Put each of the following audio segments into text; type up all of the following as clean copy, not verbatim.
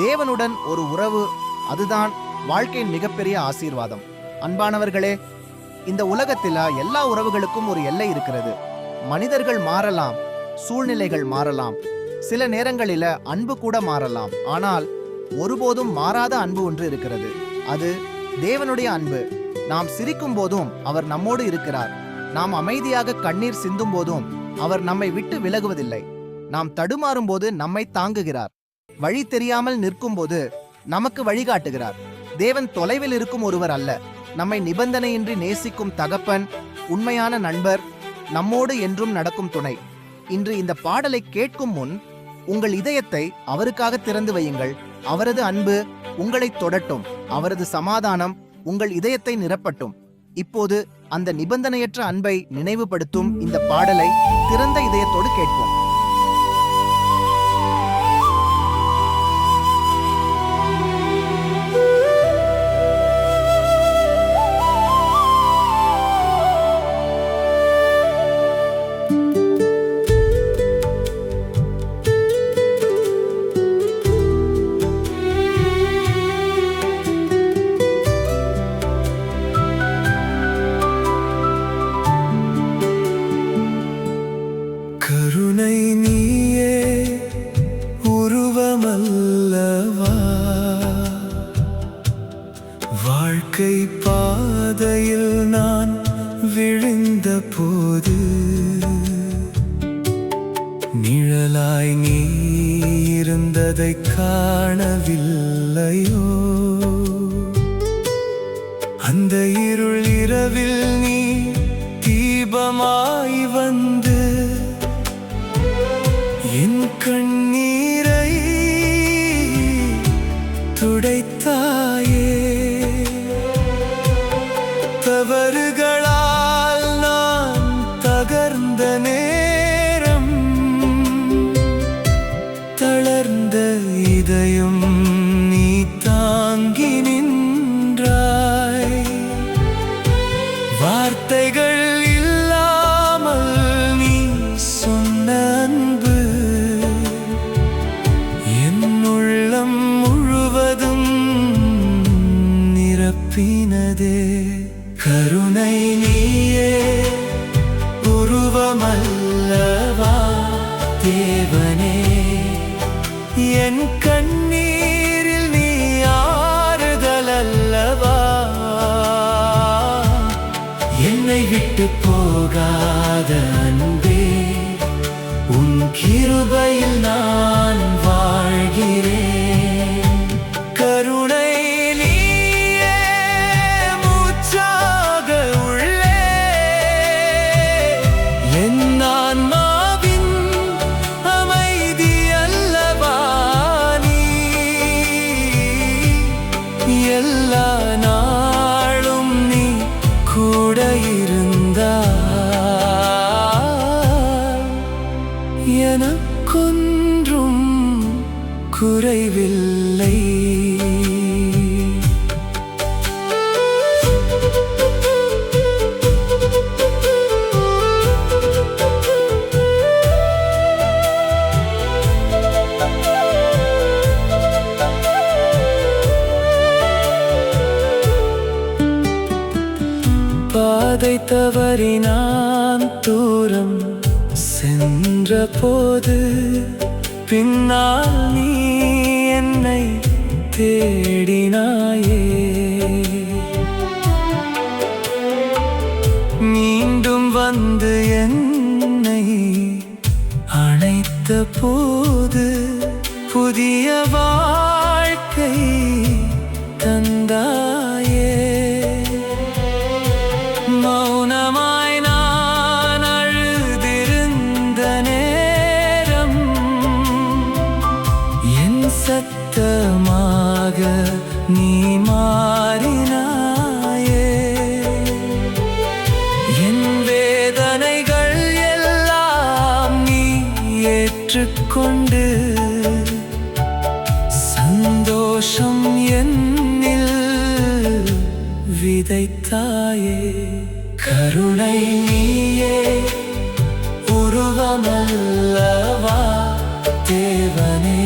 தேவனுடன் ஒரு உறவு, அதுதான் வாழ்க்கையின் மிகப்பெரிய ஆசீர்வாதம். அன்பானவர்களே, இந்த உலகத்தில் எல்லா உறவுகளுக்கும் ஒரு எல்லை இருக்கிறது. மனிதர்கள் மாறலாம், சூழ்நிலைகள் மாறலாம், சில நேரங்களில் அன்பு கூட மாறலாம். ஆனால் ஒருபோதும் மாறாத அன்பு ஒன்று இருக்கிறது. அது தேவனுடைய அன்பு. நாம் சிரிக்கும் போதும் அவர் நம்மோடு இருக்கிறார். நாம் அமைதியாக கண்ணீர் சிந்தும் போதும் அவர் நம்மை விட்டு விலகுவதில்லை. நாம் தடுமாறும் போது நம்மை தாங்குகிறார். வழி தெரியாமல் நிற்கும் போது நமக்கு வழிகாட்டுகிறார். தேவன் தொலைவில் இருக்கும் ஒருவர் அல்ல. நம்மை நிபந்தனையின்றி நேசிக்கும் தகப்பன், உண்மையான நண்பர், நம்மோடு என்றும் நடக்கும் துணை. இன்று இந்த பாடலை கேட்கும் முன் உங்கள் இதயத்தை அவருக்காக திறந்து வையுங்கள். அவரது அன்பு உங்களை தொடட்டும். அவரது சமாதானம் உங்கள் இதயத்தை நிரப்பட்டும். இப்போது அந்த நிபந்தனையற்ற அன்பை நினைவுபடுத்தும் இந்த பாடலை திறந்த இதயத்தோடு கேட்போம். கருணை நீயே உருவமல்லவா, வாழ்க்கை பாதையில் நான் விழுந்த போது நிழலாய் நீ இருந்ததை காணவில்லையோ? அந்த இருள் இரவில் நீ தீபமாய் வந்து என் கண்ணீரை துடைத்தாயே. தவறுகளால் நான் தகர்ந்த நேரம், தளர்ந்த இதயம் நீ தாங்கி நின்றாய். வார்த்தைகள் இல்லாமல் நீ சொன்ன அன்பு என் உள்ளம் முழுவதும் நிரப்பினதே. கருணை நீயே உருவமல்லவா, தேவனே என் கண்ணீரில் நீ ஆறுதல் அல்லவா. என்னை விட்டு போகாத அன்பே, உன் கிருபையில் நான் வாழ்கிறேன். கருணை நீயே மூச்சாக உள்ளே, என் ஆன்மாவின் அமைதி அல்லவா நீ. எல்லா நாளும் நீ கூட இருந்தால் எனக்கொன்றும் குறைவில்லை. பாதை தவறி நான் தூரம் சென்ற போது பின்னால் நீ என்னை தேடினாயே. மீண்டும் வந்து என்னை அணைத்த போது புதிய வாழ்க்கை தந்தாயே. மௌனமாய் நான் அழுதிருந்த நேரம் என் சத்தமாக நீ மாறினாயே. என் வேதனைகள் எல்லாம் நீ ஏற்றுக்கொண்டு சந்தோஷம் என்னில் விதைத்தாயே. கருணை நீயே உருவமல்லவா, தேவனே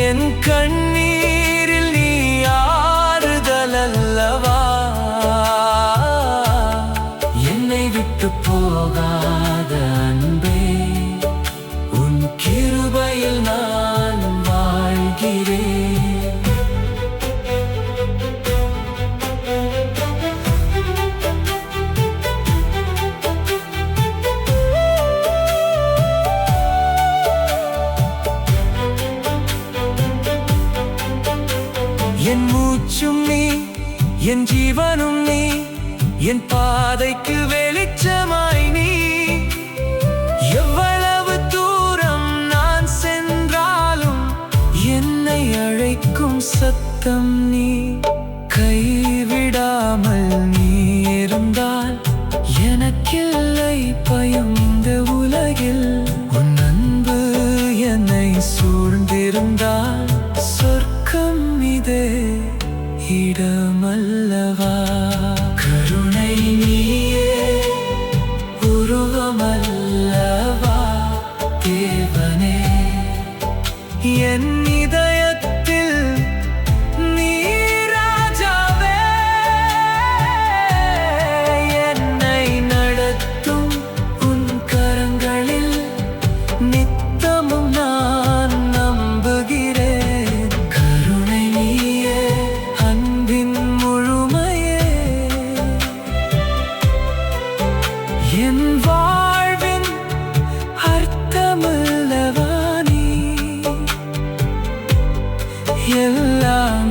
என் கண்ணீரில் நீ ஆறுதல் அல்லவா. என்னை விட்டு போகாத அன்பே, உன் கிருபையில் நான் வாழ்கிறேன். என் மூச்சும் நீ, என் ஜீவனும் நீ, என் பாதைக்கு வெளிச்சமாய் நீ. எவ்வளவு தூரம் நான் சென்றாலும் என்னை அழைக்கும் சத்தம் நீ. கைவிடாமல் நீ இருந்தால் எனக்கில்லை பயம் இந்த உலகில். உன் அன்பு என்னை சூழ்ந்திருந்தால் சொர்க்கம் இதே இடமல்லவா. கருணை நீயே உருவமல்லவா தேவனே. என் இதயத்தில் நீ ராஜாவே. என்னை நடத்தும் உன் கரங்களில் நித்தமும் நான் நம்புகிறேன். கருணை நீயே, அன்பின் முழுமையே, என் வாழ்வின் அர்த்தமல்லவா நீ. எல்லாம்